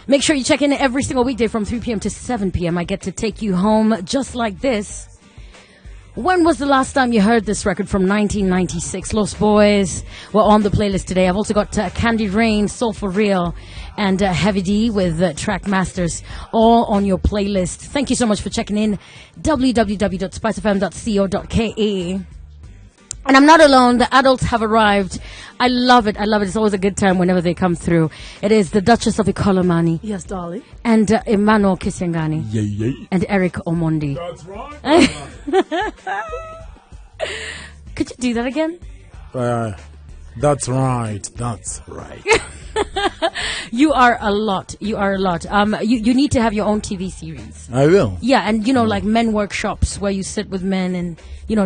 Make sure you check in every single weekday from 3 p.m. to 7 p.m. I get to take you home just like this. When was the last time you heard this record from 1996? Lost Boys were on the playlist today. I've also got Candy Rain, Soul for Real, and Heavy D with Track Masters all on your playlist. Thank you so much for checking in. www.spicefm.co.ke. And I'm not alone. The adults have arrived. I love it. I love it. It's always a good time whenever they come through. It is the Duchess of Ikolomani. Yes, darling. And Emmanuel Kisengani. Yeah. And Eric Omondi. That's right. Could you do that again? That's right. That's right. You are a lot. You are a lot. You need to have your own TV series. I will. Yeah, and like men workshops where you sit with men and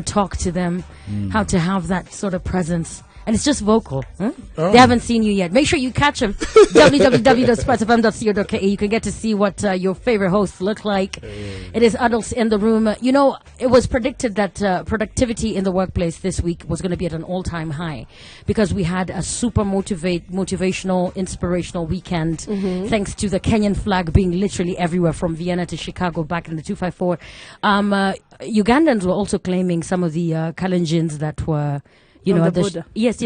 talk to them how to have that sort of presence. And it's just vocal. Huh? Oh. They haven't seen you yet. Make sure you catch them. www.sportsfm.co.ke. You can get to see what your favorite hosts look like. It is adults in the room. It was predicted that productivity in the workplace this week was going to be at an all-time high because we had a super motivational, inspirational weekend thanks to the Kenyan flag being literally everywhere from Vienna to Chicago back in the 254. Ugandans were also claiming some of the Kalenjins that were... yes.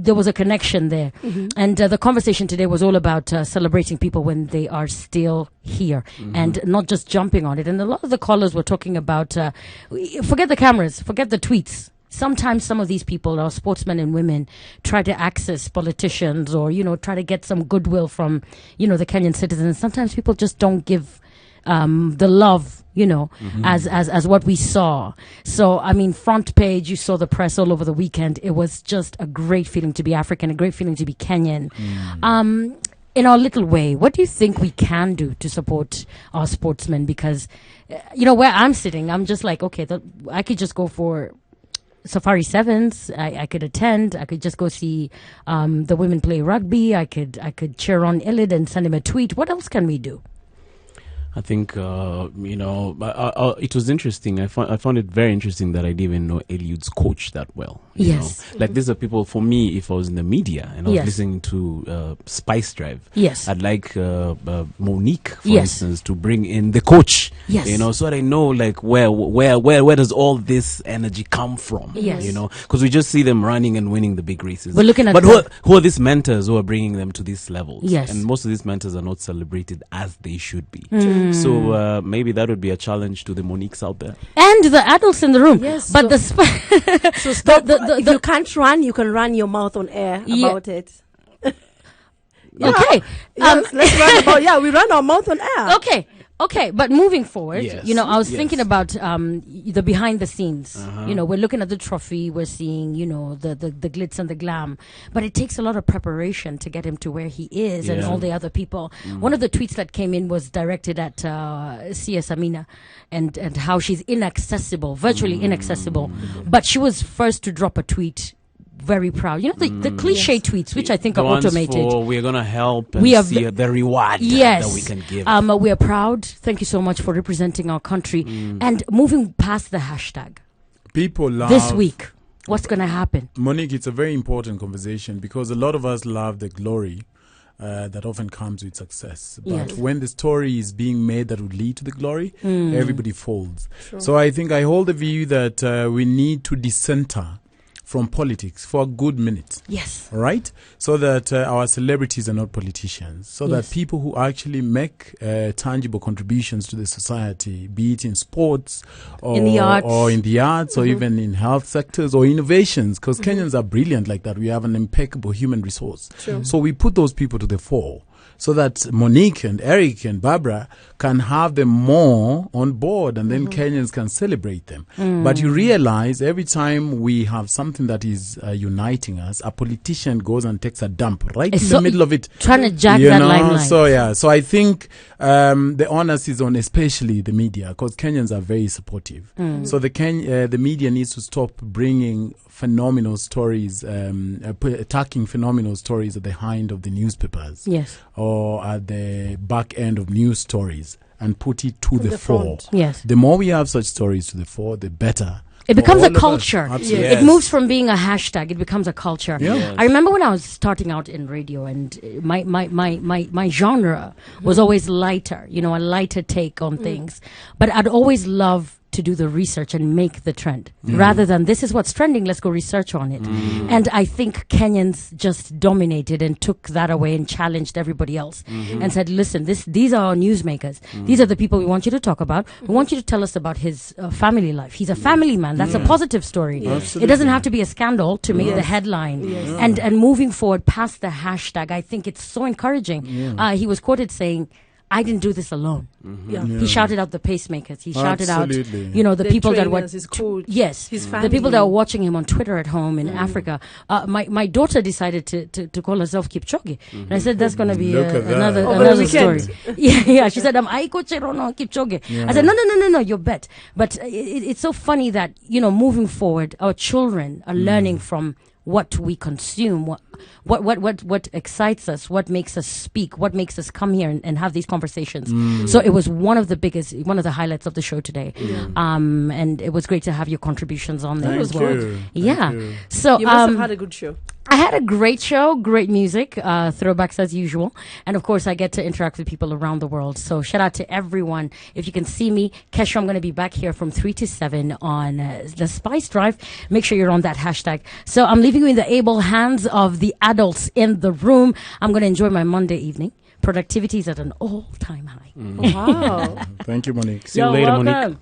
There was a connection there. And the conversation today was all about celebrating people when they are still here and not just jumping on it. And a lot of the callers were talking about, forget the cameras, forget the tweets. Sometimes some of these people, our sportsmen and women, try to access politicians or, try to get some goodwill from, the Kenyan citizens. Sometimes people just don't give the love, as what we saw. So, front page, you saw the press all over the weekend. It was just a great feeling to be African, a great feeling to be Kenyan. In our little way, what do you think we can do to support our sportsmen? Because, where I'm sitting, I'm just like, okay, I could just go for Safari Sevens. I could attend. I could just go see the women play rugby. I could cheer on Ilid and send him a tweet. What else can we do? I think, it was interesting. I found it very interesting that I didn't even know Eliud's coach that well. Yes. Like, these are people, for me, if I was in the media and I was listening to Spice Drive, I'd like Monique, for instance, to bring in the coach. Yes. So that I know, like, where does all this energy come from? Yes. Because we just see them running and winning the big races. We're looking at but who are these mentors who are bringing them to these levels? Yes. And most of these mentors are not celebrated as they should be. So maybe that would be a challenge to the Moniques out there. And the adults in the room. Yes. But so stop. If you can't run, you can run your mouth on air about it. Okay. Yes, let's run we run our mouth on air. Okay, but moving forward, Yes. I was thinking about the behind the scenes. We're looking at the trophy, we're seeing, the glitz and the glam, but it takes a lot of preparation to get him to where he is and all the other people. One of the tweets that came in was directed at CS Amina and how she's inaccessible, virtually inaccessible, but she was first to drop a tweet. Very proud. The cliche tweets, which I think are automated. We're going to help and see the reward that we can give. We are proud. Thank you so much for representing our country. And moving past the hashtag. People love... This week, what's going to happen? Monique, it's a very important conversation because a lot of us love the glory that often comes with success. But when the story is being made that would lead to the glory, everybody folds. Sure. So I think I hold the view that we need to decenter from politics for a good minute. Yes. Right? So that our celebrities are not politicians. So that people who actually make tangible contributions to the society, be it in sports or in the arts, or even in health sectors or innovations, because Kenyans are brilliant like that. We have an impeccable human resource. True. So we put those people to the fore, so that Monique and Eric and Barbara can have them more on board, and then Kenyans can celebrate them. But you realize every time we have something that is uniting us, a politician goes and takes a dump right in the middle of it. Trying to jack that limelight. So I think the onus is on especially the media, because Kenyans are very supportive. So the media needs to stop bringing phenomenal stories, attacking phenomenal stories at the hind of the newspapers. Yes. Or at the back end of news stories, and put it to the fore. Yes. The more we have such stories to the fore, the better It becomes a culture. Yes. It moves from being a hashtag. It becomes a culture. Yeah. Yes. I remember when I was starting out in radio, and my genre was always lighter, a lighter take on things. But I'd always love to do the research and make the trend rather than this is what's trending, let's go research on it. And I think Kenyans just dominated and took that away and challenged everybody else and said, listen, these are our newsmakers. These are the people we want you to talk about. We want you to tell us about his family life. He's a family man. That's a positive story. It doesn't have to be a scandal to make the headline. And moving forward past the hashtag, I think it's so encouraging. He was quoted saying, I didn't do this alone. He shouted out the pacemakers. He shouted out, the people that were, his coach, yes, his family. The people that were watching him on Twitter at home in Africa. My daughter decided to call herself Kipchoge, and I said that's going to be another story. Yeah. She said, Aiko Cherono Kipchoge. I said, no, you bet. But it's so funny that moving forward, our children are learning from what we consume, what excites us, what makes us speak, what makes us come here and have these conversations. So it was one of the highlights of the show today. And it was great to have your contributions on there as well. You. So you must have had a good show. I had a great show, great music, throwbacks as usual. And of course, I get to interact with people around the world. So shout out to everyone. If you can see me, Kesha, I'm going to be back here from 3 to 7 on the Spice Drive. Make sure you're on that hashtag. So I'm leaving you in the able hands of the adults in the room. I'm going to enjoy my Monday evening. Productivity is at an all-time high. Wow. Thank you, Monique. See you later, Monique.